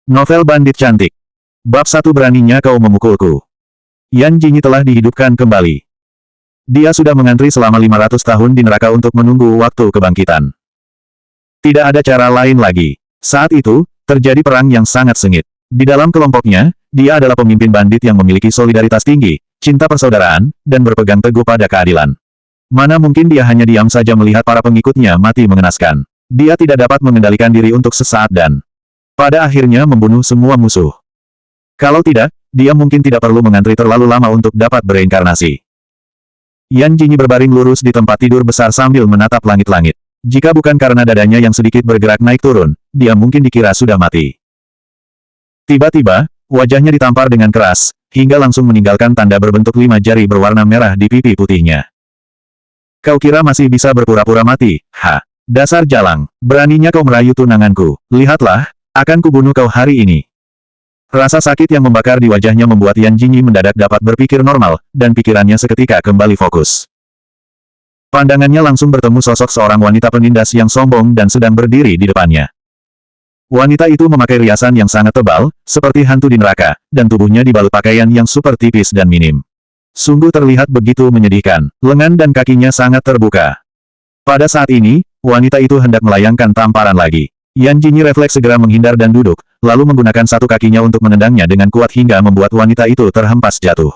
Novel Bandit Cantik. Bab 1 Beraninya Kau Memukulku. Yan Jinyi telah dihidupkan kembali. Dia sudah mengantri selama 500 tahun di neraka untuk menunggu waktu kebangkitan. Tidak ada cara lain lagi. Saat itu, terjadi perang yang sangat sengit. Di dalam kelompoknya, dia adalah pemimpin bandit yang memiliki solidaritas tinggi, cinta persaudaraan, dan berpegang teguh pada keadilan. Mana mungkin dia hanya diam saja melihat para pengikutnya mati mengenaskan. Dia tidak dapat mengendalikan diri untuk sesaat dan pada akhirnya membunuh semua musuh. Kalau tidak, dia mungkin tidak perlu mengantri terlalu lama untuk dapat bereinkarnasi. Yan Jinyi berbaring lurus di tempat tidur besar sambil menatap langit-langit. Jika bukan karena dadanya yang sedikit bergerak naik turun, dia mungkin dikira sudah mati. Tiba-tiba, wajahnya ditampar dengan keras, hingga langsung meninggalkan tanda berbentuk 5 jari berwarna merah di pipi putihnya. Kau kira masih bisa berpura-pura mati? Ha! Dasar jalang, beraninya kau merayu tunanganku. Lihatlah, akan kubunuh kau hari ini. Rasa sakit yang membakar di wajahnya membuat Yan Jinyi mendadak dapat berpikir normal, dan pikirannya seketika kembali fokus. Pandangannya langsung bertemu sosok seorang wanita penindas yang sombong dan sedang berdiri di depannya. Wanita itu memakai riasan yang sangat tebal, seperti hantu di neraka, dan tubuhnya dibalut pakaian yang super tipis dan minim. Sungguh terlihat begitu menyedihkan, lengan dan kakinya sangat terbuka. Pada saat ini, wanita itu hendak melayangkan tamparan lagi. Yan Jinyi refleks segera menghindar dan duduk, lalu menggunakan satu kakinya untuk menendangnya dengan kuat hingga membuat wanita itu terhempas jatuh.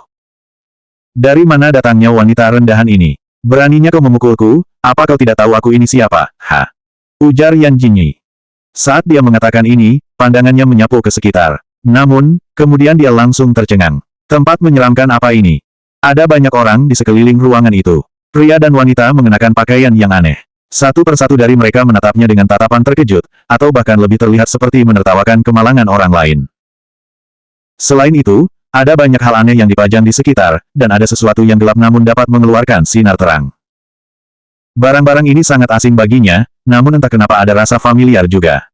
Dari mana datangnya wanita rendahan ini? Beraninya kau memukulku, apa kau tidak tahu aku ini siapa? Ha! Ujar Yan Jinyi. Saat dia mengatakan ini, pandangannya menyapu ke sekitar. Namun, kemudian dia langsung tercengang. Tempat menyeramkan apa ini? Ada banyak orang di sekeliling ruangan itu. Pria dan wanita mengenakan pakaian yang aneh. Satu persatu dari mereka menatapnya dengan tatapan terkejut, atau bahkan lebih terlihat seperti menertawakan kemalangan orang lain. Selain itu, ada banyak hal aneh yang dipajang di sekitar, dan ada sesuatu yang gelap namun dapat mengeluarkan sinar terang. Barang-barang ini sangat asing baginya, namun entah kenapa ada rasa familiar juga.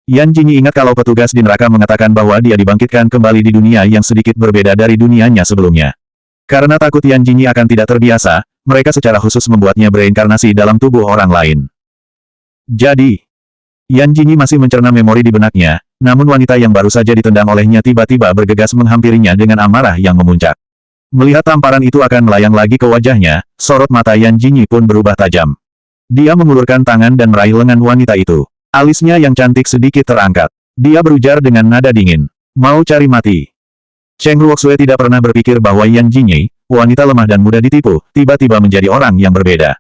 Yan Jinyi ingat kalau petugas di neraka mengatakan bahwa dia dibangkitkan kembali di dunia yang sedikit berbeda dari dunianya sebelumnya. Karena takut Yan Jinyi akan tidak terbiasa, mereka secara khusus membuatnya bereinkarnasi dalam tubuh orang lain. Jadi, Yan Jinyi masih mencerna memori di benaknya, namun wanita yang baru saja ditendang olehnya tiba-tiba bergegas menghampirinya dengan amarah yang memuncak. Melihat tamparan itu akan melayang lagi ke wajahnya, sorot mata Yan Jinyi pun berubah tajam. Dia mengulurkan tangan dan meraih lengan wanita itu. Alisnya yang cantik sedikit terangkat. Dia berujar dengan nada dingin. Mau cari mati. Cheng Luoxue tidak pernah berpikir bahwa Yan Jinyi, wanita lemah dan mudah ditipu, tiba-tiba menjadi orang yang berbeda.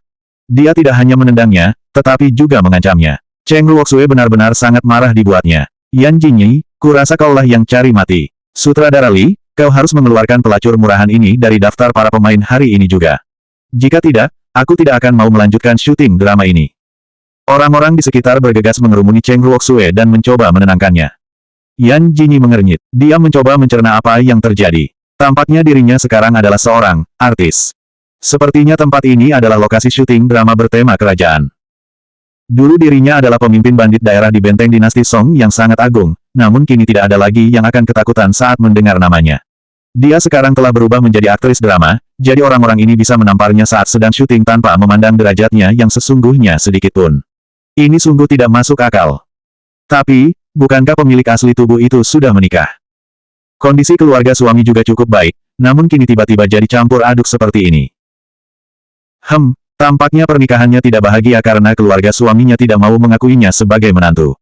Dia tidak hanya menendangnya, tetapi juga mengancamnya. Cheng Luoxue benar-benar sangat marah dibuatnya. Yan Jinyi, kurasa kaulah yang cari mati. Sutradara Li, kau harus mengeluarkan pelacur murahan ini dari daftar para pemain hari ini juga. Jika tidak, aku tidak akan mau melanjutkan syuting drama ini. Orang-orang di sekitar bergegas mengerumuni Cheng Luoxue dan mencoba menenangkannya. Yan Jinyi mengernyit. Dia mencoba mencerna apa yang terjadi. Tampaknya dirinya sekarang adalah seorang artis. Sepertinya tempat ini adalah lokasi syuting drama bertema kerajaan. Dulu dirinya adalah pemimpin bandit daerah di benteng dinasti Song yang sangat agung, namun kini tidak ada lagi yang akan ketakutan saat mendengar namanya. Dia sekarang telah berubah menjadi aktris drama, jadi orang-orang ini bisa menamparnya saat sedang syuting tanpa memandang derajatnya yang sesungguhnya sedikitpun. Ini sungguh tidak masuk akal. Tapi, bukankah pemilik asli tubuh itu sudah menikah? Kondisi keluarga suami juga cukup baik, namun kini tiba-tiba jadi campur aduk seperti ini. Tampaknya pernikahannya tidak bahagia karena keluarga suaminya tidak mau mengakuinya sebagai menantu.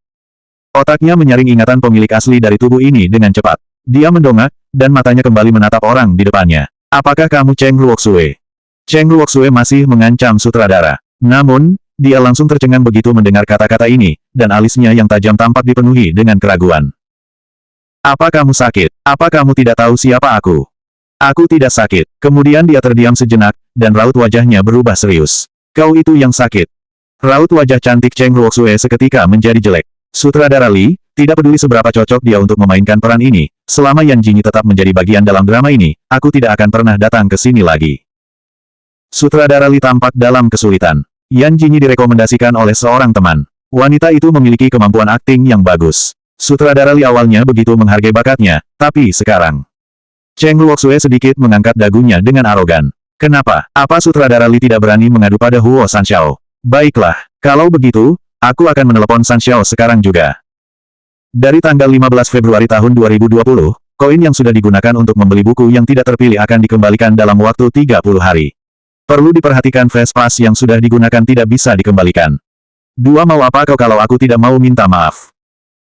Otaknya menyaring ingatan pemilik asli dari tubuh ini dengan cepat. Dia mendongak, dan matanya kembali menatap orang di depannya. Apakah kamu Cheng Luoxue? Cheng Luoxue masih mengancam sutradara. Namun, dia langsung tercengang begitu mendengar kata-kata ini, dan alisnya yang tajam tampak dipenuhi dengan keraguan. Apa kamu sakit? Apa kamu tidak tahu siapa aku? Aku tidak sakit. Kemudian dia terdiam sejenak, dan raut wajahnya berubah serius. Kau itu yang sakit. Raut wajah cantik Cheng Luoxue seketika menjadi jelek. Sutradara Li, tidak peduli seberapa cocok dia untuk memainkan peran ini, selama Yan Jinyi tetap menjadi bagian dalam drama ini, aku tidak akan pernah datang ke sini lagi. Sutradara Li tampak dalam kesulitan. Yan Jinyi direkomendasikan oleh seorang teman. Wanita itu memiliki kemampuan akting yang bagus. Sutradara Li awalnya begitu menghargai bakatnya, tapi sekarang. Cheng Luoxue sedikit mengangkat dagunya dengan arogan. Kenapa? Apa sutradara Li tidak berani mengadu pada Huo Sanxiao? Baiklah, kalau begitu, aku akan menelepon Sanxiao sekarang juga. Dari tanggal 15 Februari tahun 2020, koin yang sudah digunakan untuk membeli buku yang tidak terpilih akan dikembalikan dalam waktu 30 hari. Perlu diperhatikan fast pass yang sudah digunakan tidak bisa dikembalikan. Dua, mau apa kau kalau aku tidak mau minta maaf?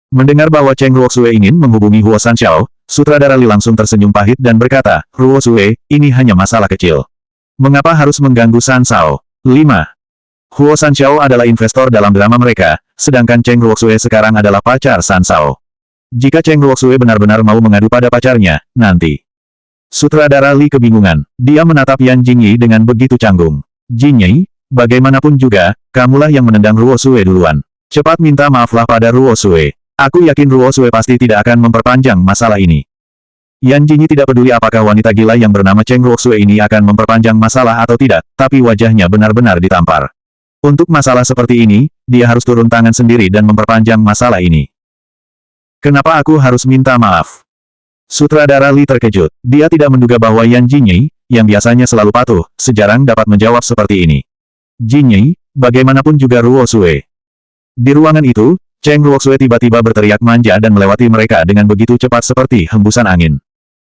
Mendengar bahwa Cheng Ruoxue ingin menghubungi Huo Sanxiao, sutradara Li langsung tersenyum pahit dan berkata, Ruoxue, ini hanya masalah kecil. Mengapa harus mengganggu San Shao? 5. Huo Sanxiao adalah investor dalam drama mereka, sedangkan Cheng Ruoxue sekarang adalah pacar San Shao. Jika Cheng Ruoxue benar-benar mau mengadu pada pacarnya, nanti. Sutradara Li kebingungan. Dia menatap Yan Jingyi dengan begitu canggung. Jingyi, bagaimanapun juga, kamulah yang menendang Ruoxue duluan. Cepat minta maaflah pada Ruoxue. Aku yakin Ruoxue pasti tidak akan memperpanjang masalah ini. Yan Jingyi tidak peduli apakah wanita gila yang bernama Cheng Ruoxue ini akan memperpanjang masalah atau tidak, tapi wajahnya benar-benar ditampar. Untuk masalah seperti ini, dia harus turun tangan sendiri dan memperpanjang masalah ini. Kenapa aku harus minta maaf? Sutradara Li terkejut. Dia tidak menduga bahwa Yan Jingyi, yang biasanya selalu patuh, sejarang dapat menjawab seperti ini. Jingyi, bagaimanapun juga Ruoxue. Di ruangan itu, Cheng Ruoxue tiba-tiba berteriak manja dan melewati mereka dengan begitu cepat seperti hembusan angin.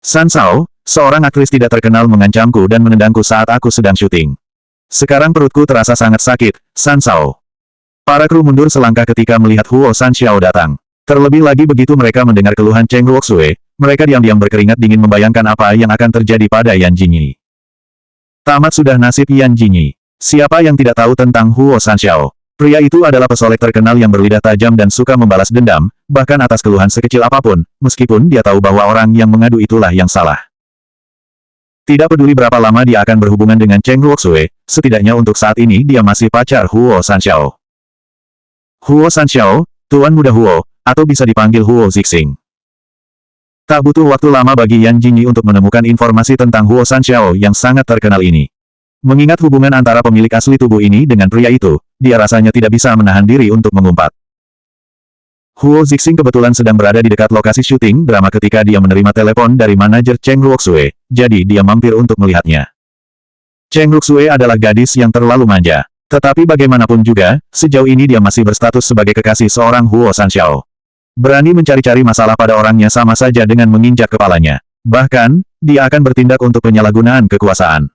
San Shao, seorang aktris tidak terkenal mengancamku dan menendangku saat aku sedang syuting. Sekarang perutku terasa sangat sakit, San Shao. Para kru mundur selangkah ketika melihat Huo Sanxiao datang. Terlebih lagi begitu mereka mendengar keluhan Cheng Ruoxue, mereka diam-diam berkeringat dingin membayangkan apa yang akan terjadi pada Yan Jingyi. Tamat sudah nasib Yan Jingyi. Siapa yang tidak tahu tentang Huo Sanxiao? Pria itu adalah pesolek terkenal yang berlidah tajam dan suka membalas dendam, bahkan atas keluhan sekecil apapun, meskipun dia tahu bahwa orang yang mengadu itulah yang salah. Tidak peduli berapa lama dia akan berhubungan dengan Cheng Ruoxue, setidaknya untuk saat ini dia masih pacar Huo Sanxiao. Huo Sanxiao, Tuan Muda Huo, atau bisa dipanggil Huo Zixing. Tak butuh waktu lama bagi Yan Jingyi untuk menemukan informasi tentang Huo Sanxiao yang sangat terkenal ini. Mengingat hubungan antara pemilik asli tubuh ini dengan pria itu, dia rasanya tidak bisa menahan diri untuk mengumpat. Huo Zixing kebetulan sedang berada di dekat lokasi syuting drama ketika dia menerima telepon dari manajer Cheng Ruoxue, jadi dia mampir untuk melihatnya. Cheng Ruoxue adalah gadis yang terlalu manja. Tetapi bagaimanapun juga, sejauh ini dia masih berstatus sebagai kekasih seorang Huo Sanxiao. Berani mencari-cari masalah pada orangnya sama saja dengan menginjak kepalanya. Bahkan, dia akan bertindak untuk penyalahgunaan kekuasaan.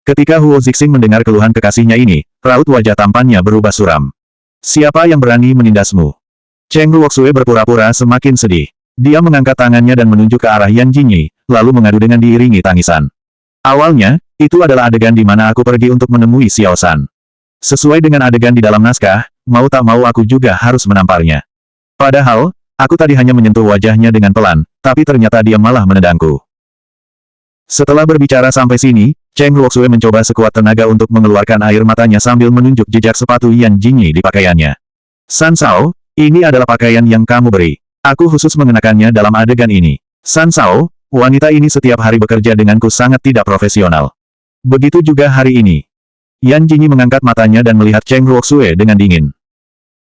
Ketika Huo Zixing mendengar keluhan kekasihnya ini, raut wajah tampannya berubah suram. Siapa yang berani menindasmu? Cheng Ruoxue berpura-pura semakin sedih. Dia mengangkat tangannya dan menunjuk ke arah Yan Jingyi, lalu mengadu dengan diiringi tangisan. Awalnya, itu adalah adegan di mana aku pergi untuk menemui Xiao San. Sesuai dengan adegan di dalam naskah, mau tak mau aku juga harus menamparnya. Padahal, aku tadi hanya menyentuh wajahnya dengan pelan, tapi ternyata dia malah menendangku. Setelah berbicara sampai sini, Cheng Ruoxue mencoba sekuat tenaga untuk mengeluarkan air matanya sambil menunjuk jejak sepatu Yan Jingyi di pakaiannya. San Shao, ini adalah pakaian yang kamu beri. Aku khusus mengenakannya dalam adegan ini. San Shao, wanita ini setiap hari bekerja denganku sangat tidak profesional. Begitu juga hari ini. Yan Jingyi mengangkat matanya dan melihat Cheng Ruoxue dengan dingin.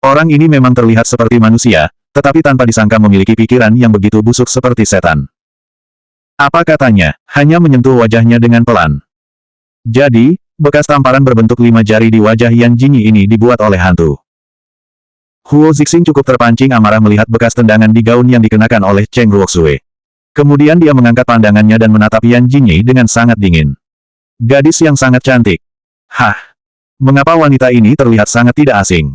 Orang ini memang terlihat seperti manusia, tetapi tanpa disangka memiliki pikiran yang begitu busuk seperti setan. Apa katanya, hanya menyentuh wajahnya dengan pelan. Jadi, bekas tamparan berbentuk 5 jari di wajah Yan Jingyi ini dibuat oleh hantu. Huo Zixing cukup terpancing amarah melihat bekas tendangan di gaun yang dikenakan oleh Cheng Ruoxue. Kemudian dia mengangkat pandangannya dan menatap Yan Jingyi dengan sangat dingin. Gadis yang sangat cantik. Hah? Mengapa wanita ini terlihat sangat tidak asing?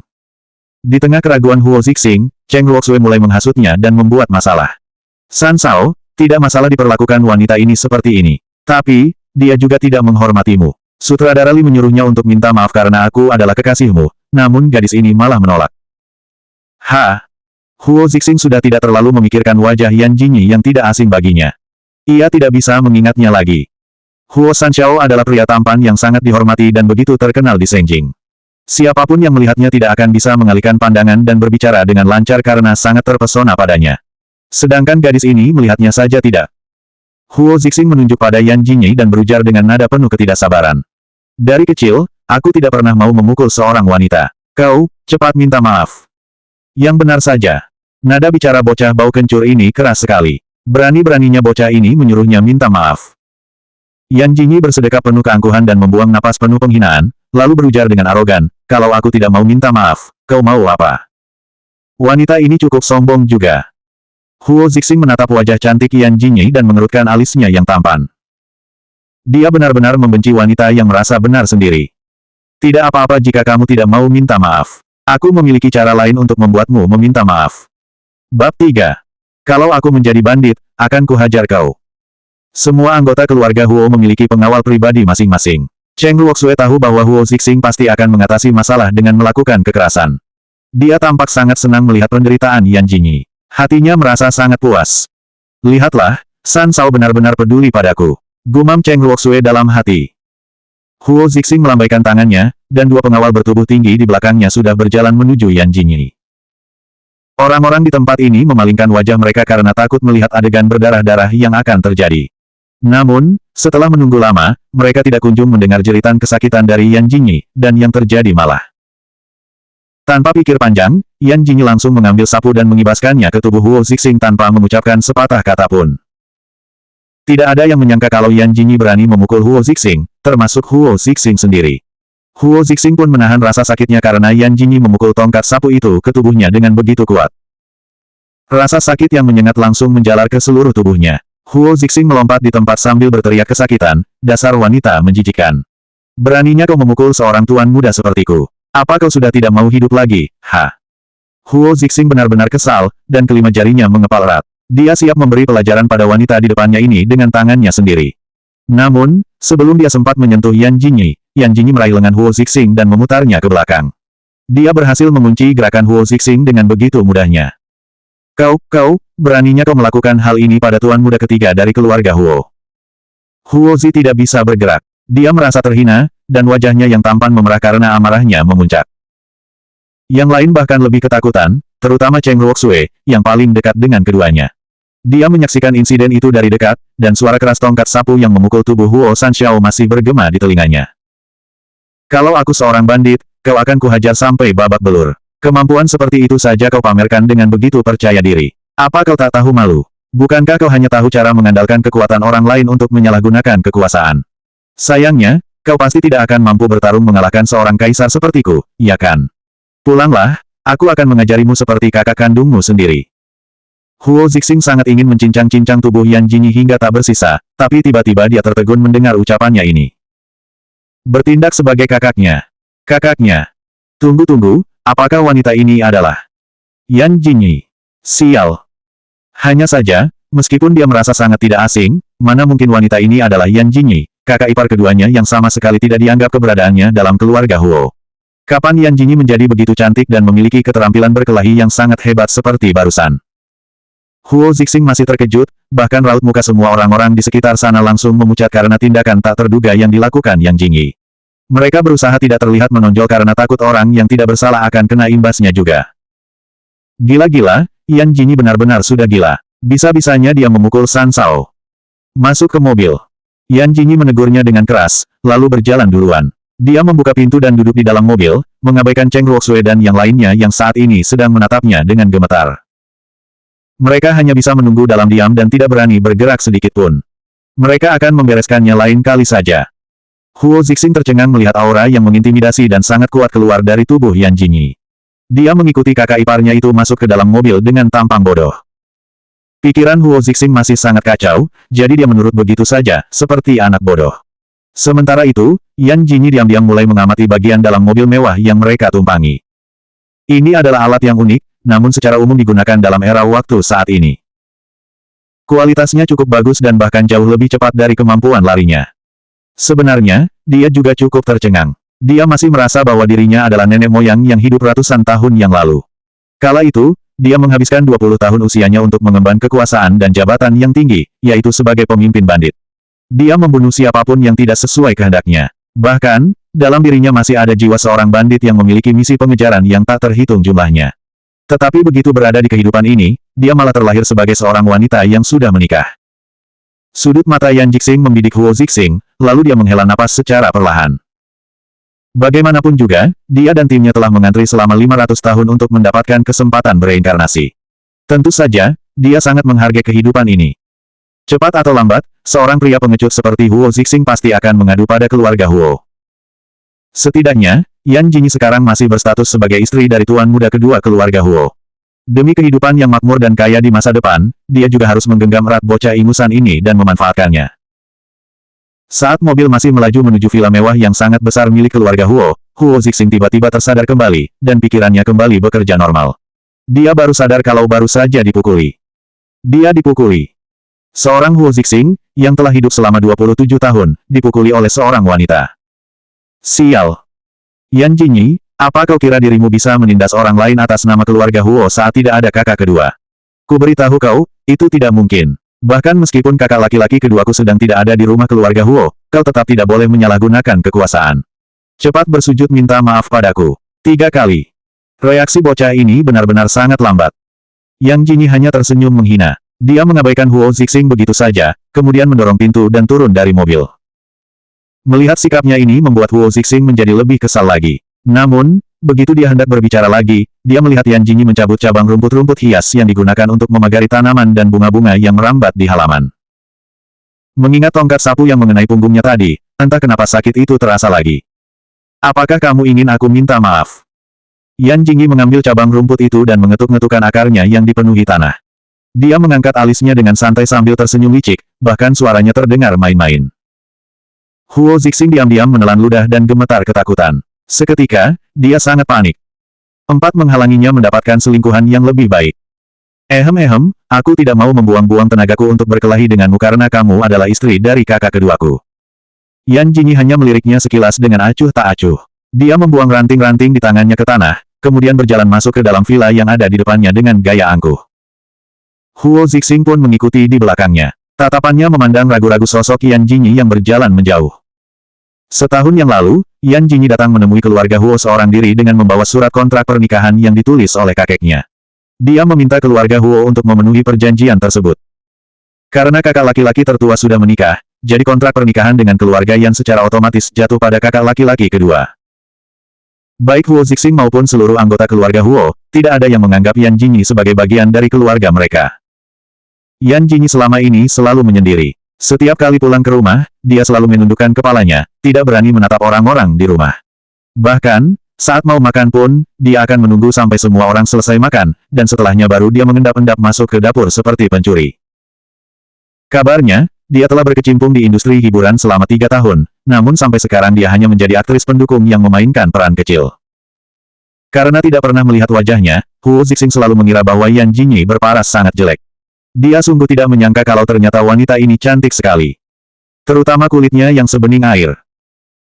Di tengah keraguan Huo Zixing, Cheng Ruoxue mulai menghasutnya dan membuat masalah. San Shao, tidak masalah diperlakukan wanita ini seperti ini. Tapi, dia juga tidak menghormatimu. Sutradara Li menyuruhnya untuk minta maaf karena aku adalah kekasihmu, namun gadis ini malah menolak. Huo Zixing sudah tidak terlalu memikirkan wajah Yan Jingyi yang tidak asing baginya. Ia tidak bisa mengingatnya lagi. Huo Sanxiao adalah pria tampan yang sangat dihormati dan begitu terkenal di Senjing. Siapapun yang melihatnya tidak akan bisa mengalihkan pandangan dan berbicara dengan lancar karena sangat terpesona padanya. Sedangkan gadis ini melihatnya saja tidak. Huo Zixing menunjuk pada Yan Jingyi dan berujar dengan nada penuh ketidaksabaran. Dari kecil, aku tidak pernah mau memukul seorang wanita. Kau, cepat minta maaf. Yang benar saja. Nada bicara bocah bau kencur ini keras sekali. Berani-beraninya bocah ini menyuruhnya minta maaf. Yan Jingyi bersedekap penuh keangkuhan dan membuang napas penuh penghinaan, lalu berujar dengan arogan, kalau aku tidak mau minta maaf, kau mau apa? Wanita ini cukup sombong juga. Huo Zixing menatap wajah cantik Yan Jinyi dan mengerutkan alisnya yang tampan. Dia benar-benar membenci wanita yang merasa benar sendiri. Tidak apa-apa jika kamu tidak mau minta maaf. Aku memiliki cara lain untuk membuatmu meminta maaf. Bab 3. Kalau aku menjadi bandit, akan kuhajar kau. Semua anggota keluarga Huo memiliki pengawal pribadi masing-masing. Cheng Luoxue tahu bahwa Huo Zixing pasti akan mengatasi masalah dengan melakukan kekerasan. Dia tampak sangat senang melihat penderitaan Yan Jinyi. Hatinya merasa sangat puas. Lihatlah, San Cao benar-benar peduli padaku. Gumam Cheng Luoxue dalam hati. Huo Zixing melambaikan tangannya, dan dua pengawal bertubuh tinggi di belakangnya sudah berjalan menuju Yan Jinyi. Orang-orang di tempat ini memalingkan wajah mereka karena takut melihat adegan berdarah-darah yang akan terjadi. Namun, setelah menunggu lama, mereka tidak kunjung mendengar jeritan kesakitan dari Yan Jinyi, dan yang terjadi malah. Tanpa pikir panjang, Yan Jinyi langsung mengambil sapu dan mengibaskannya ke tubuh Huo Zixing tanpa mengucapkan sepatah kata pun. Tidak ada yang menyangka kalau Yan Jinyi berani memukul Huo Zixing, termasuk Huo Zixing sendiri. Huo Zixing pun menahan rasa sakitnya karena Yan Jinyi memukul tongkat sapu itu ke tubuhnya dengan begitu kuat. Rasa sakit yang menyengat langsung menjalar ke seluruh tubuhnya. Huo Zixing melompat di tempat sambil berteriak kesakitan, dasar wanita menjijikkan. Beraninya kau memukul seorang tuan muda sepertiku. Apa kau sudah tidak mau hidup lagi, ha? Huo Zixing benar-benar kesal, dan kelima jarinya mengepal erat. Dia siap memberi pelajaran pada wanita di depannya ini dengan tangannya sendiri. Namun, sebelum dia sempat menyentuh Yan Jinyi meraih lengan Huo Zixing dan memutarnya ke belakang. Dia berhasil mengunci gerakan Huo Zixing dengan begitu mudahnya. Kau, beraninya kau melakukan hal ini pada tuan muda ketiga dari keluarga Huo. Huo Zi tidak bisa bergerak. Dia merasa terhina, dan wajahnya yang tampan memerah karena amarahnya memuncak. Yang lain bahkan lebih ketakutan, terutama Cheng Luoxue, yang paling dekat dengan keduanya. Dia menyaksikan insiden itu dari dekat, dan suara keras tongkat sapu yang memukul tubuh Huo Sanxiao masih bergema di telinganya. Kalau aku seorang bandit, kau akan kuhajar sampai babak belur. Kemampuan seperti itu saja kau pamerkan dengan begitu percaya diri. Apa kau tak tahu malu? Bukankah kau hanya tahu cara mengandalkan kekuatan orang lain untuk menyalahgunakan kekuasaan? Sayangnya, kau pasti tidak akan mampu bertarung mengalahkan seorang kaisar sepertiku, ya kan? Pulanglah, aku akan mengajarimu seperti kakak kandungmu sendiri. Huo Zixing sangat ingin mencincang-cincang tubuh Yan Jinyi hingga tak bersisa, tapi tiba-tiba dia tertegun mendengar ucapannya ini. Bertindak sebagai kakaknya. Kakaknya. Tunggu, apakah wanita ini adalah Yan Jinyi? Sial. Hanya saja, meskipun dia merasa sangat tidak asing, mana mungkin wanita ini adalah Yan Jinyi, kakak ipar keduanya yang sama sekali tidak dianggap keberadaannya dalam keluarga Huo. Kapan Yan Jinyi menjadi begitu cantik dan memiliki keterampilan berkelahi yang sangat hebat seperti barusan? Huo Zixing masih terkejut, bahkan raut muka semua orang-orang di sekitar sana langsung memucat karena tindakan tak terduga yang dilakukan Yan Jinyi. Mereka berusaha tidak terlihat menonjol karena takut orang yang tidak bersalah akan kena imbasnya juga. Gila-gila, Yan Jinyi benar-benar sudah gila. Bisa-bisanya dia memukul San Cao. Masuk ke mobil. Yan Jinyi menegurnya dengan keras, lalu berjalan duluan. Dia membuka pintu dan duduk di dalam mobil, mengabaikan Cheng Luoxue dan yang lainnya yang saat ini sedang menatapnya dengan gemetar. Mereka hanya bisa menunggu dalam diam dan tidak berani bergerak sedikit pun. Mereka akan membereskannya lain kali saja. Huo Zixing tercengang melihat aura yang mengintimidasi dan sangat kuat keluar dari tubuh Yan Jinyi. Dia mengikuti kakak iparnya itu masuk ke dalam mobil dengan tampang bodoh. Pikiran Huo Zixing masih sangat kacau, jadi dia menurut begitu saja, seperti anak bodoh. Sementara itu, Yan Jinyi diam-diam mulai mengamati bagian dalam mobil mewah yang mereka tumpangi. Ini adalah alat yang unik, namun secara umum digunakan dalam era waktu saat ini. Kualitasnya cukup bagus dan bahkan jauh lebih cepat dari kemampuan larinya. Sebenarnya, dia juga cukup tercengang. Dia masih merasa bahwa dirinya adalah nenek moyang yang hidup ratusan tahun yang lalu. Kala itu, dia menghabiskan 20 tahun usianya untuk mengemban kekuasaan dan jabatan yang tinggi, yaitu sebagai pemimpin bandit. Dia membunuh siapapun yang tidak sesuai kehendaknya. Bahkan, dalam dirinya masih ada jiwa seorang bandit yang memiliki misi pengejaran yang tak terhitung jumlahnya. Tetapi begitu berada di kehidupan ini, dia malah terlahir sebagai seorang wanita yang sudah menikah. Sudut mata Yan Jixing membidik Huo Zixing, lalu dia menghela napas secara perlahan. Bagaimanapun juga, dia dan timnya telah mengantri selama 500 tahun untuk mendapatkan kesempatan bereinkarnasi. Tentu saja, dia sangat menghargai kehidupan ini. Cepat atau lambat, seorang pria pengecut seperti Huo Zixing pasti akan mengadu pada keluarga Huo. Setidaknya, Yan Jinyi sekarang masih berstatus sebagai istri dari tuan muda kedua keluarga Huo. Demi kehidupan yang makmur dan kaya di masa depan, dia juga harus menggenggam erat bocah ingusan ini dan memanfaatkannya. Saat mobil masih melaju menuju villa mewah yang sangat besar milik keluarga Huo, Huo Zixing tiba-tiba tersadar kembali, dan pikirannya kembali bekerja normal. Dia baru sadar kalau baru saja dipukuli. Dia dipukuli. Seorang Huo Zixing, yang telah hidup selama 27 tahun, dipukuli oleh seorang wanita. Sial. Yan Jinyi, apa kau kira dirimu bisa menindas orang lain atas nama keluarga Huo saat tidak ada kakak kedua? Kuberitahu kau, itu tidak mungkin. Bahkan meskipun kakak laki-laki keduaku sedang tidak ada di rumah keluarga Huo, kau tetap tidak boleh menyalahgunakan kekuasaan. Cepat bersujud minta maaf padaku. 3 kali. Reaksi bocah ini benar-benar sangat lambat. Yang Jinyi hanya tersenyum menghina. Dia mengabaikan Huo Zixing begitu saja, kemudian mendorong pintu dan turun dari mobil. Melihat sikapnya ini membuat Huo Zixing menjadi lebih kesal lagi. Namun, begitu dia hendak berbicara lagi, dia melihat Yan Jinyi mencabut cabang rumput-rumput hias yang digunakan untuk memagari tanaman dan bunga-bunga yang merambat di halaman. Mengingat tongkat sapu yang mengenai punggungnya tadi, entah kenapa sakit itu terasa lagi. Apakah kamu ingin aku minta maaf? Yan Jinyi mengambil cabang rumput itu dan mengetuk-ngetukkan akarnya yang dipenuhi tanah. Dia mengangkat alisnya dengan santai sambil tersenyum licik, bahkan suaranya terdengar main-main. Huo Zixing diam-diam menelan ludah dan gemetar ketakutan. Seketika, dia sangat panik. 4 menghalanginya mendapatkan selingkuhan yang lebih baik. Aku tidak mau membuang-buang tenagaku untuk berkelahi denganmu karena kamu adalah istri dari kakak keduaku. Yan Jinyi hanya meliriknya sekilas dengan acuh tak acuh. Dia membuang ranting-ranting di tangannya ke tanah, kemudian berjalan masuk ke dalam villa yang ada di depannya dengan gaya angkuh. Huo Zixing pun mengikuti di belakangnya. Tatapannya memandang ragu-ragu sosok Yan Jinyi yang berjalan menjauh. Setahun yang lalu, Yan Jinyi datang menemui keluarga Huo seorang diri dengan membawa surat kontrak pernikahan yang ditulis oleh kakeknya. Dia meminta keluarga Huo untuk memenuhi perjanjian tersebut. Karena kakak laki-laki tertua sudah menikah, jadi kontrak pernikahan dengan keluarga Yan secara otomatis jatuh pada kakak laki-laki kedua. Baik Huo Zixing maupun seluruh anggota keluarga Huo, tidak ada yang menganggap Yan Jinyi sebagai bagian dari keluarga mereka. Yan Jinyi selama ini selalu menyendiri. Setiap kali pulang ke rumah, dia selalu menundukkan kepalanya, tidak berani menatap orang-orang di rumah. Bahkan, saat mau makan pun, dia akan menunggu sampai semua orang selesai makan, dan setelahnya baru dia mengendap-endap masuk ke dapur seperti pencuri. Kabarnya, dia telah berkecimpung di industri hiburan selama 3 tahun, namun sampai sekarang dia hanya menjadi aktris pendukung yang memainkan peran kecil. Karena tidak pernah melihat wajahnya, Huo Zixing selalu mengira bahwa Yan Jinyi berparas sangat jelek. Dia sungguh tidak menyangka kalau ternyata wanita ini cantik sekali. Terutama kulitnya yang sebening air.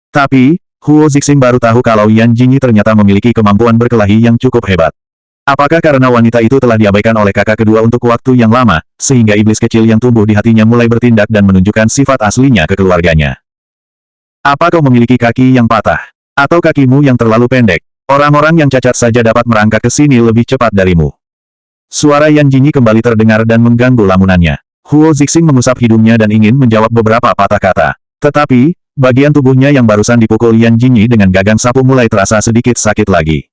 Tapi, Huo Zixing baru tahu kalau Yan Jinyi ternyata memiliki kemampuan berkelahi yang cukup hebat. Apakah karena wanita itu telah diabaikan oleh kakak kedua untuk waktu yang lama, sehingga iblis kecil yang tumbuh di hatinya mulai bertindak dan menunjukkan sifat aslinya ke keluarganya? Apa kau memiliki kaki yang patah? Atau kakimu yang terlalu pendek? Orang-orang yang cacat saja dapat merangkak ke sini lebih cepat darimu. Suara Yan Jinyi kembali terdengar dan mengganggu lamunannya. Huo Zixing mengusap hidungnya dan ingin menjawab beberapa patah kata. Tetapi, bagian tubuhnya yang barusan dipukul Yan Jinyi dengan gagang sapu mulai terasa sedikit sakit lagi.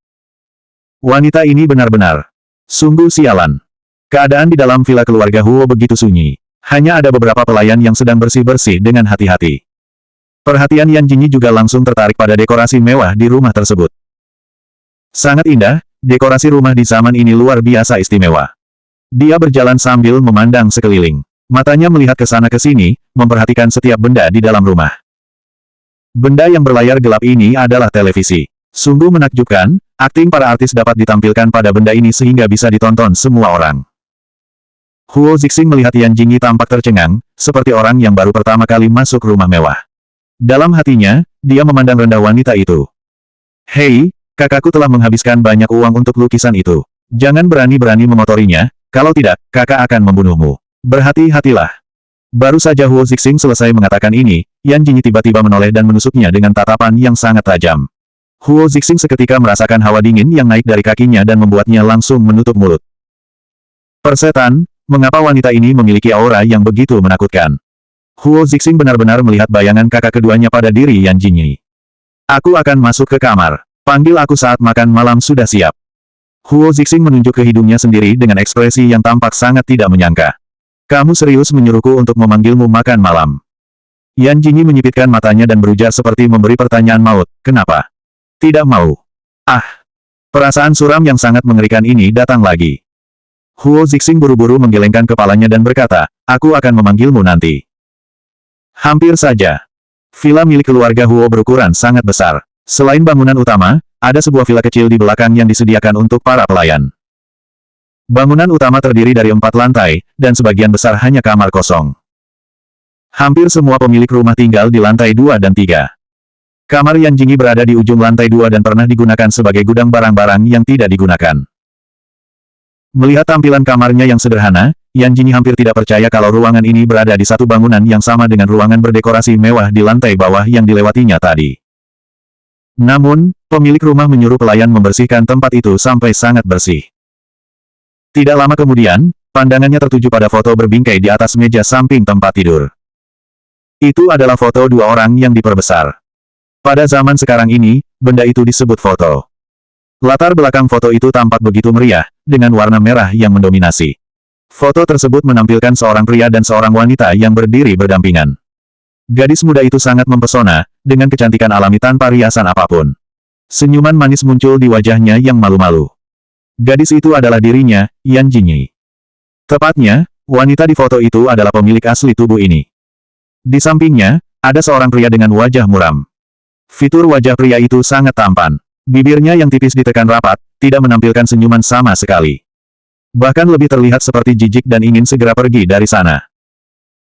Wanita ini benar-benar sungguh sialan. Keadaan di dalam villa keluarga Huo begitu sunyi. Hanya ada beberapa pelayan yang sedang bersih-bersih dengan hati-hati. Perhatian Yan Jinyi juga langsung tertarik pada dekorasi mewah di rumah tersebut. Sangat indah. Dekorasi rumah di zaman ini luar biasa istimewa. Dia berjalan sambil memandang sekeliling. Matanya melihat ke sana ke sini, memperhatikan setiap benda di dalam rumah. Benda yang berlayar gelap ini adalah televisi. Sungguh menakjubkan, akting para artis dapat ditampilkan pada benda ini sehingga bisa ditonton semua orang. Huo Zixing melihat Yan Jinyi tampak tercengang, seperti orang yang baru pertama kali masuk rumah mewah. Dalam hatinya, dia memandang rendah wanita itu. Hei, kakakku telah menghabiskan banyak uang untuk lukisan itu. Jangan berani-berani memotorinya, kalau tidak, kakak akan membunuhmu. Berhati-hatilah. Baru saja Huo Zixing selesai mengatakan ini, Yan Jinyi tiba-tiba menoleh dan menusuknya dengan tatapan yang sangat tajam. Huo Zixing seketika merasakan hawa dingin yang naik dari kakinya dan membuatnya langsung menutup mulut. Persetan, mengapa wanita ini memiliki aura yang begitu menakutkan? Huo Zixing benar-benar melihat bayangan kakak keduanya pada diri Yan Jinyi. Aku akan masuk ke kamar. Panggil aku saat makan malam sudah siap. Huo Zixing menunjuk ke hidungnya sendiri dengan ekspresi yang tampak sangat tidak menyangka. Kamu serius menyuruhku untuk memanggilmu makan malam? Yan Jinyi menyipitkan matanya dan berujar seperti memberi pertanyaan maut, kenapa? Tidak mau. Ah! Perasaan suram yang sangat mengerikan ini datang lagi. Huo Zixing buru-buru menggelengkan kepalanya dan berkata, aku akan memanggilmu nanti. Hampir saja. Villa milik keluarga Huo berukuran sangat besar. Selain bangunan utama, ada sebuah villa kecil di belakang yang disediakan untuk para pelayan. Bangunan utama terdiri dari 4 lantai, dan sebagian besar hanya kamar kosong. Hampir semua pemilik rumah tinggal di lantai 2 dan 3. Kamar Yan Jingyi berada di ujung lantai 2 dan pernah digunakan sebagai gudang barang-barang yang tidak digunakan. Melihat tampilan kamarnya yang sederhana, Yan Jingyi hampir tidak percaya kalau ruangan ini berada di satu bangunan yang sama dengan ruangan berdekorasi mewah di lantai bawah yang dilewatinya tadi. Namun, pemilik rumah menyuruh pelayan membersihkan tempat itu sampai sangat bersih. Tidak lama kemudian, pandangannya tertuju pada foto berbingkai di atas meja samping tempat tidur. Itu adalah foto 2 orang yang diperbesar. Pada zaman sekarang ini, benda itu disebut foto. Latar belakang foto itu tampak begitu meriah, dengan warna merah yang mendominasi. Foto tersebut menampilkan seorang pria dan seorang wanita yang berdiri berdampingan. Gadis muda itu sangat mempesona, dengan kecantikan alami tanpa riasan apapun. Senyuman manis muncul di wajahnya yang malu-malu. Gadis itu adalah dirinya, Yan Jingyi. Tepatnya, wanita di foto itu adalah pemilik asli tubuh ini. Di sampingnya, ada seorang pria dengan wajah muram. Fitur wajah pria itu sangat tampan. Bibirnya yang tipis ditekan rapat, tidak menampilkan senyuman sama sekali. Bahkan lebih terlihat seperti jijik dan ingin segera pergi dari sana.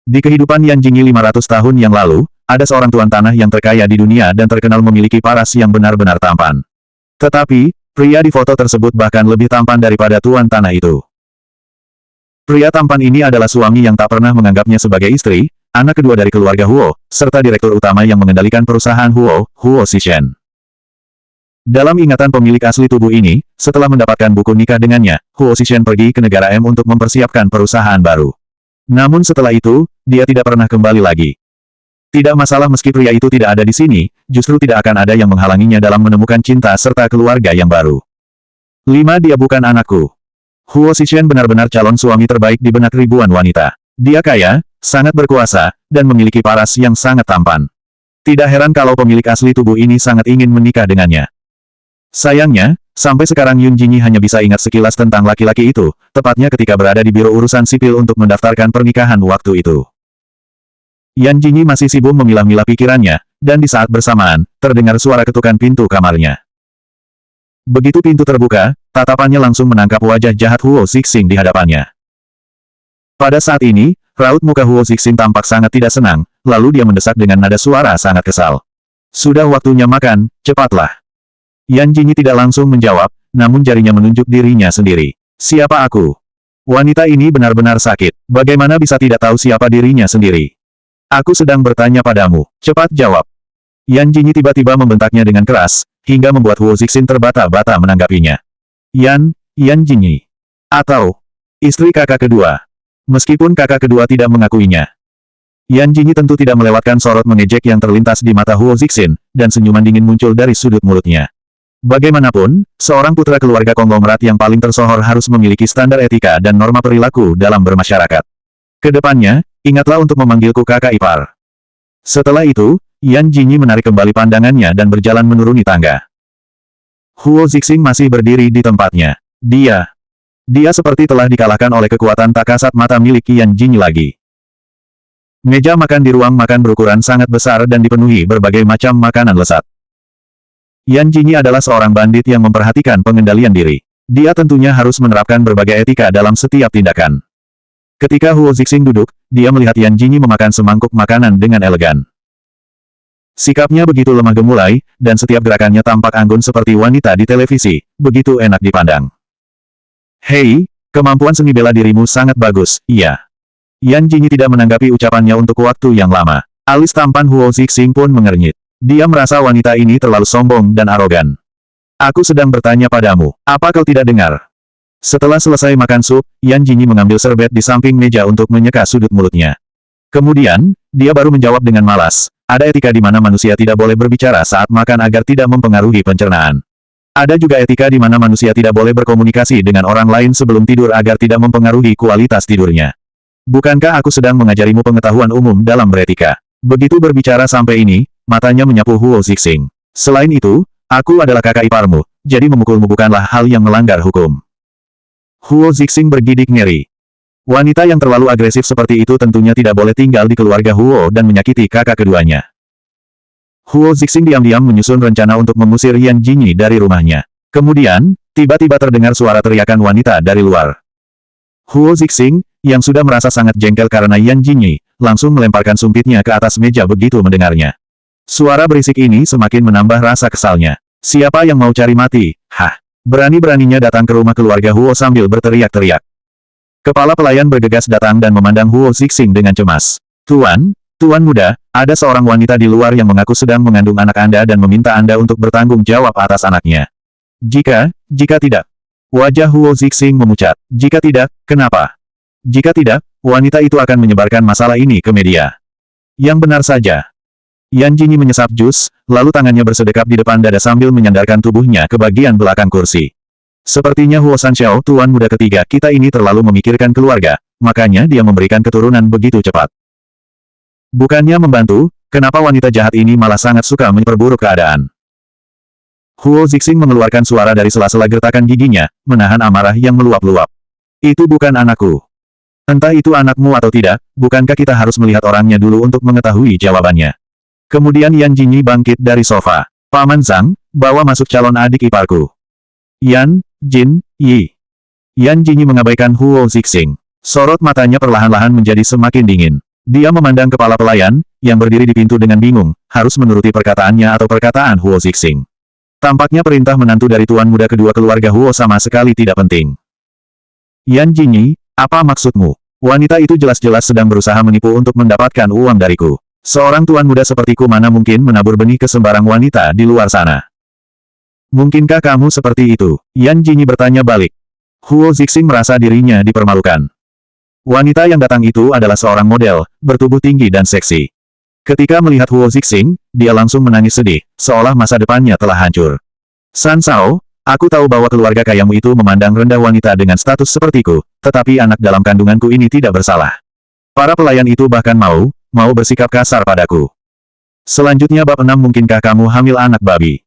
Di kehidupan Yan Jingyi 500 tahun yang lalu, ada seorang tuan tanah yang terkaya di dunia dan terkenal memiliki paras yang benar-benar tampan. Tetapi, pria di foto tersebut bahkan lebih tampan daripada tuan tanah itu. Pria tampan ini adalah suami yang tak pernah menganggapnya sebagai istri, anak kedua dari keluarga Huo, serta direktur utama yang mengendalikan perusahaan Huo, Huo Zixin. Dalam ingatan pemilik asli tubuh ini, setelah mendapatkan buku nikah dengannya, Huo Zixin pergi ke negara M untuk mempersiapkan perusahaan baru. Namun setelah itu, dia tidak pernah kembali lagi. Tidak masalah meski pria itu tidak ada di sini, justru tidak akan ada yang menghalanginya dalam menemukan cinta serta keluarga yang baru. 5. Dia bukan anakku. Huo Zixin benar-benar calon suami terbaik di benak ribuan wanita. Dia kaya, sangat berkuasa, dan memiliki paras yang sangat tampan. Tidak heran kalau pemilik asli tubuh ini sangat ingin menikah dengannya. Sayangnya, sampai sekarang Yun Jingyi hanya bisa ingat sekilas tentang laki-laki itu, tepatnya ketika berada di biro urusan sipil untuk mendaftarkan pernikahan waktu itu. Yan Jingyi masih sibuk memilah-milah pikirannya, dan di saat bersamaan, terdengar suara ketukan pintu kamarnya. Begitu pintu terbuka, tatapannya langsung menangkap wajah jahat Huo Zixing di hadapannya. Pada saat ini, raut muka Huo Zixing tampak sangat tidak senang, lalu dia mendesak dengan nada suara sangat kesal. Sudah waktunya makan, cepatlah. Yan Jingyi tidak langsung menjawab, namun jarinya menunjuk dirinya sendiri. Siapa aku? Wanita ini benar-benar sakit. Bagaimana bisa tidak tahu siapa dirinya sendiri? Aku sedang bertanya padamu. Cepat jawab. Yan Jingyi tiba-tiba membentaknya dengan keras, hingga membuat Huo Zixin terbata-bata menanggapinya. Yan Jingyi. Atau, istri kakak kedua. Meskipun kakak kedua tidak mengakuinya. Yan Jingyi tentu tidak melewatkan sorot mengejek yang terlintas di mata Huo Zixin, dan senyuman dingin muncul dari sudut mulutnya. Bagaimanapun, seorang putra keluarga konglomerat yang paling tersohor harus memiliki standar etika dan norma perilaku dalam bermasyarakat. Kedepannya, ingatlah untuk memanggilku kakak ipar. Setelah itu, Yan Jingyi menarik kembali pandangannya dan berjalan menuruni tangga. Huo Zixing masih berdiri di tempatnya. Dia seperti telah dikalahkan oleh kekuatan tak kasat mata milik Yan Jingyi lagi. Meja makan di ruang makan berukuran sangat besar dan dipenuhi berbagai macam makanan lezat. Yan Jingyi adalah seorang bandit yang memperhatikan pengendalian diri. Dia tentunya harus menerapkan berbagai etika dalam setiap tindakan. Ketika Huo Zixing duduk, dia melihat Yan Jingyi memakan semangkuk makanan dengan elegan. Sikapnya begitu lemah gemulai, dan setiap gerakannya tampak anggun seperti wanita di televisi, begitu enak dipandang. Hei, kemampuan seni bela dirimu sangat bagus, iya. Yan Jingyi tidak menanggapi ucapannya untuk waktu yang lama. Alis tampan Huo Zixing pun mengernyit. Dia merasa wanita ini terlalu sombong dan arogan. Aku sedang bertanya padamu, apa kau tidak dengar? Setelah selesai makan sup, Yan Jingyi mengambil serbet di samping meja untuk menyeka sudut mulutnya. Kemudian, dia baru menjawab dengan malas, ada etika di mana manusia tidak boleh berbicara saat makan agar tidak mempengaruhi pencernaan. Ada juga etika di mana manusia tidak boleh berkomunikasi dengan orang lain sebelum tidur agar tidak mempengaruhi kualitas tidurnya. Bukankah aku sedang mengajarimu pengetahuan umum dalam beretika? Begitu berbicara sampai ini, matanya menyapu Huo Zixing. Selain itu, aku adalah kakak iparmu, jadi memukulmu bukanlah hal yang melanggar hukum. Huo Zixing bergidik ngeri. Wanita yang terlalu agresif seperti itu tentunya tidak boleh tinggal di keluarga Huo dan menyakiti kakak keduanya. Huo Zixing diam-diam menyusun rencana untuk mengusir Yan Jinyi dari rumahnya. Kemudian, tiba-tiba terdengar suara teriakan wanita dari luar. Huo Zixing, yang sudah merasa sangat jengkel karena Yan Jinyi, langsung melemparkan sumpitnya ke atas meja begitu mendengarnya. Suara berisik ini semakin menambah rasa kesalnya. Siapa yang mau cari mati? Hah! Berani-beraninya datang ke rumah keluarga Huo sambil berteriak-teriak. Kepala pelayan bergegas datang dan memandang Huo Zixing dengan cemas. Tuan muda, ada seorang wanita di luar yang mengaku sedang mengandung anak Anda dan meminta Anda untuk bertanggung jawab atas anaknya. Jika tidak. Wajah Huo Zixing memucat. Jika tidak, kenapa? Jika tidak, wanita itu akan menyebarkan masalah ini ke media. Yang benar saja. Yan Jinyi menyesap jus, lalu tangannya bersedekap di depan dada sambil menyandarkan tubuhnya ke bagian belakang kursi. Sepertinya Huo Sanxiao tuan muda ketiga kita ini terlalu memikirkan keluarga, makanya dia memberikan keturunan begitu cepat. Bukannya membantu, kenapa wanita jahat ini malah sangat suka memperburuk keadaan. Huo Zixing mengeluarkan suara dari sela-sela gertakan giginya, menahan amarah yang meluap-luap. Itu bukan anakku. Entah itu anakmu atau tidak, bukankah kita harus melihat orangnya dulu untuk mengetahui jawabannya. Kemudian Yan Jinyi bangkit dari sofa. Paman Zhang, bawa masuk calon adik iparku. Yan Yi. Yan Jinyi mengabaikan Huo Zixing. Sorot matanya perlahan-lahan menjadi semakin dingin. Dia memandang kepala pelayan, yang berdiri di pintu dengan bingung, harus menuruti perkataannya atau perkataan Huo Zixing. Tampaknya perintah menantu dari tuan muda kedua keluarga Huo sama sekali tidak penting. Yan Jinyi, apa maksudmu? Wanita itu jelas-jelas sedang berusaha menipu untuk mendapatkan uang dariku. Seorang tuan muda sepertiku mana mungkin menabur benih ke sembarang wanita di luar sana. Mungkinkah kamu seperti itu? Yan Jinyi bertanya balik. Huo Zixing merasa dirinya dipermalukan. Wanita yang datang itu adalah seorang model, bertubuh tinggi dan seksi. Ketika melihat Huo Zixing, dia langsung menangis sedih, seolah masa depannya telah hancur. San Sao, aku tahu bahwa keluarga kayamu itu memandang rendah wanita dengan status sepertiku, tetapi anak dalam kandunganku ini tidak bersalah. Para pelayan itu bahkan mau bersikap kasar padaku. Selanjutnya bab 6 mungkinkah kamu hamil anak babi?